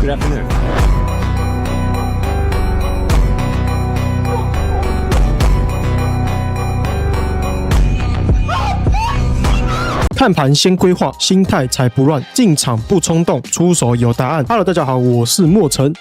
Good afternoon. 看盘先规划，心态才不乱，进场不冲动，出手有答案。Hello， 大家好，我是莫晨。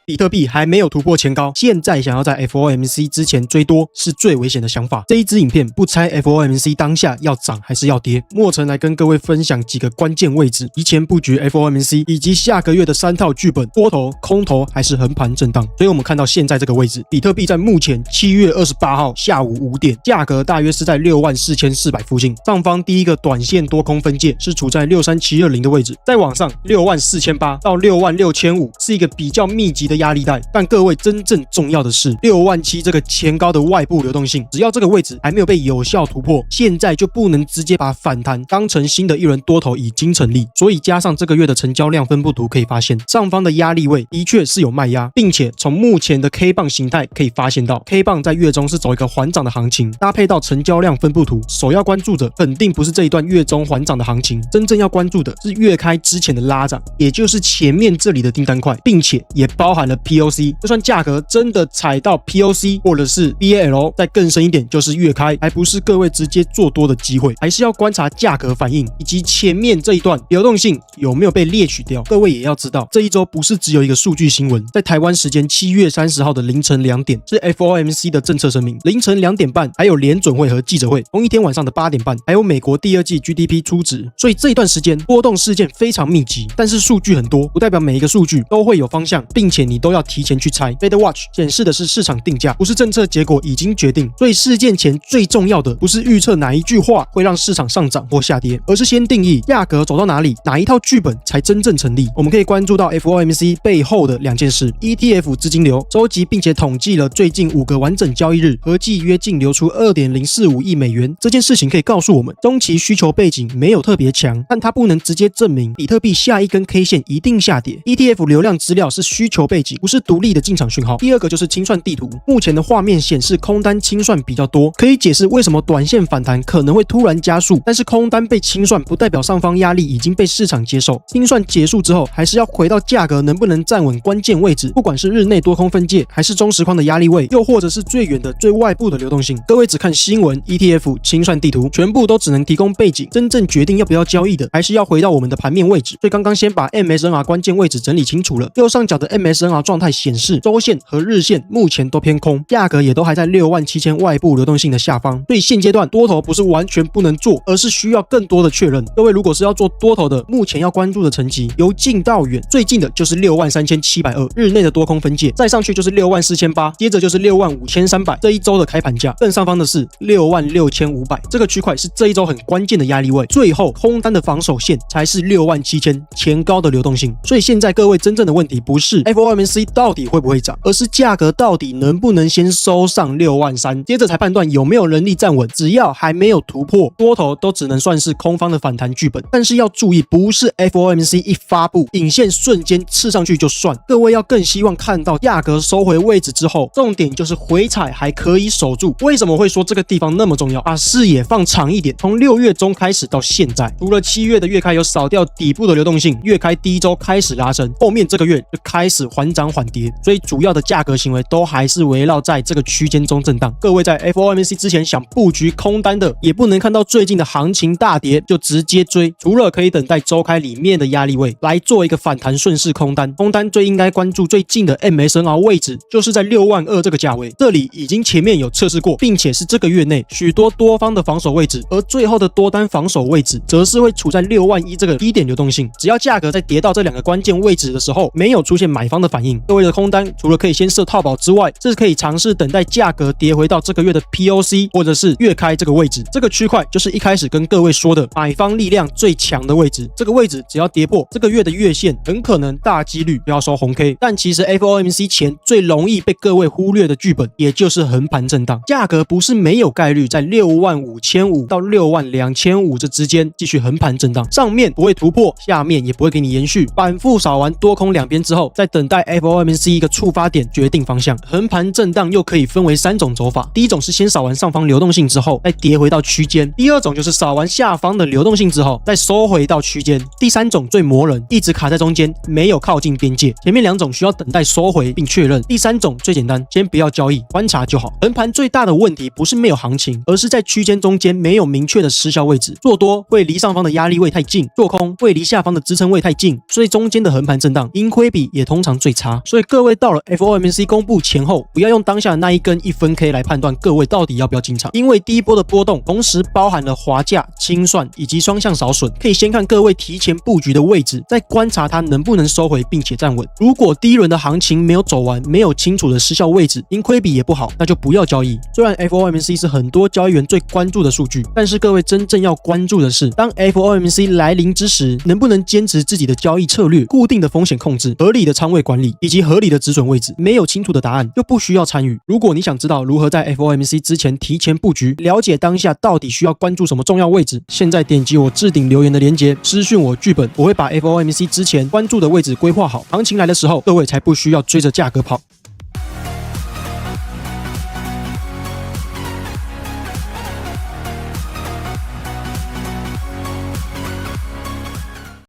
比特币还没有突破前高，现在想要在 FOMC 之前追多是最危险的想法。这一支影片不猜 FOMC 当下要涨还是要跌，莫晨来跟各位分享几个关键位置，提前布局 FOMC 以及下个月的3套剧本，多头、空头还是横盘震荡。所以我们看到现在这个位置，比特币在目前7月28号下午5点，价格大约是在64400附近，上方第一个短线多空分界是处在63720的位置，再往上64800到66500是一个比较密集的压力带，但各位真正重要的是67000这个前高的外部流动性，只要这个位置还没有被有效突破，现在就不能直接把反弹当成新的一轮多头已经成立。所以加上这个月的成交量分布图可以发现，上方的压力位的确是有卖压，并且从目前的 K 棒形态可以发现到 K 棒在月中是走一个缓涨的行情，搭配到成交量分布图，首要关注的肯定不是这一段月中缓涨的行情，真正要关注的是月开之前的拉涨，也就是前面这里的订单块，并且也包含了 POC， 就算价格真的踩到 POC 或者是 BAL 再更深一点就是月开，还不是各位直接做多的机会，还是要观察价格反应以及前面这一段流动性有没有被列取掉。各位也要知道，这一周不是只有一个数据新闻，在台湾时间7月30号的凌晨2点是 FOMC 的政策声明，凌晨2点半还有联准会和记者会，同一天晚上的8点半还有美国第2季 GDP 初值，所以这一段时间波动事件非常密集，但是数据很多，不代表每一个数据都会有方向，并且你都要提前去猜。Fed Watch 显示的是市场定价，不是政策结果已经决定，所以事件前最重要的不是预测哪一句话会让市场上涨或下跌，而是先定义价格走到哪里，哪一套剧本才真正成立。我们可以关注到 FOMC 背后的2件事 ：ETF 资金流收集并且统计了最近5个完整交易日，合计约净流出2.045亿美元。这件事情可以告诉我们，中期需求背景没有特别强，但它不能直接证明比特币下一根 K 线一定下跌。ETF 流量资料是需求背景，不是独立的进场讯号。第二个就是清算地图，目前的画面显示空单清算比较多，可以解释为什么短线反弹可能会突然加速，但是空单被清算不代表上方压力已经被市场接受，清算结束之后还是要回到价格能不能站稳关键位置，不管是日内多空分界还是中时框的压力位，又或者是最远的最外部的流动性。各位只看新闻 ETF 清算地图全部都只能提供背景，真正决定要不要交易的还是要回到我们的盘面位置。所以刚刚先把 MSNR 关键位置整理清楚了，右上角的 MSNR 状态显示周线和日线目前都偏空，价格也都还在67000外部流动性的下方，所以现阶段多头不是完全不能做，而是需要更多的确认。各位如果是要做多头的，目前要关注的层级由近到远，最近的就是63720，日内的多空分界，再上去就是64800，接着就是65300，这一周的开盘价，更上方的是66500，这个区块是这一周很关键的压力位，最后空单的防守线才是67000前高的流动性。所以现在各位真正的问题不是 FOMC 到底会不会涨，而是价格到底能不能先收上63000，接着才判断有没有能力站稳。只要还没有突破，多头都只能算是空方的反弹剧本。但是要注意，不是 FOMC 一发布，影线瞬间刺上去就算，各位要更希望看到价格收回位置之后，重点就是回踩还可以守住。为什么会说这个地方那么重要？把视野放长一点，从6月中开始到现在，除了7月的月开有扫掉底部的流动性，月开第一周开始拉升，后面这个月就开始缓涨缓跌，所以主要的价格行为都还是围绕在这个区间中震荡。各位在 FOMC 之前想布局空单的，也不能看到最近的行情大跌就直接追，除了可以等待周开里面的压力位来做一个反弹顺势空单。空单最应该关注最近的 MSNR 位置，就是在62000这个价位，这里已经前面有测试过，并且是这个月内许多多方的防守位置，而最后的多单防守位置则是会处在61000这个低点流动性。只要价格在跌到这2个关键位置的时候没有出现买方的反应，各位的空单除了可以先设套保之外，这是可以尝试等待价格跌回到这个月的 POC 或者是月开这个位置，这个区块就是一开始跟各位说的买方力量最强的位置。这个位置只要跌破这个月的月线，很可能大几率就要收红 K。但其实 FOMC 前最容易被各位忽略的剧本，也就是横盘震荡，价格不是没有概率在65500到62500这之间继续横盘震荡，上面不会突破，下面也不会给你延续，反复扫完多空两边之后，再等待在 FOMC 一个触发点决定方向。横盘震荡又可以分为3种走法，第一种是先扫完上方流动性之后再跌回到区间，第二种就是扫完下方的流动性之后再收回到区间，第三种最磨人，一直卡在中间没有靠近边界。前面2种需要等待收回并确认，第3种最简单，先不要交易，观察就好。横盘最大的问题不是没有行情，而是在区间中间没有明确的失效位置，做多会离上方的压力位太近，做空会离下方的支撑位太近，所以中间的横盘震荡盈亏比也通常最差。所以各位到了 FOMC 公布前后，不要用当下的那一根1分 K 来判断各位到底要不要进场，因为第一波的波动同时包含了滑价、清算以及双向扫损，可以先看各位提前布局的位置，再观察它能不能收回并且站稳。如果第一轮的行情没有走完，没有清楚的失效位置，盈亏比也不好，那就不要交易。虽然 FOMC 是很多交易员最关注的数据，但是各位真正要关注的是，当 FOMC 来临之时，能不能坚持自己的交易策略、固定的风险控制、合理的仓位管理以及合理的止损位置。没有清楚的答案，就不需要参与。如果你想知道如何在 FOMC 之前提前布局，了解当下到底需要关注什么重要位置，现在点击我置顶留言的连结，私讯我剧本，我会把 FOMC 之前关注的位置规划好，行情来的时候，各位才不需要追着价格跑。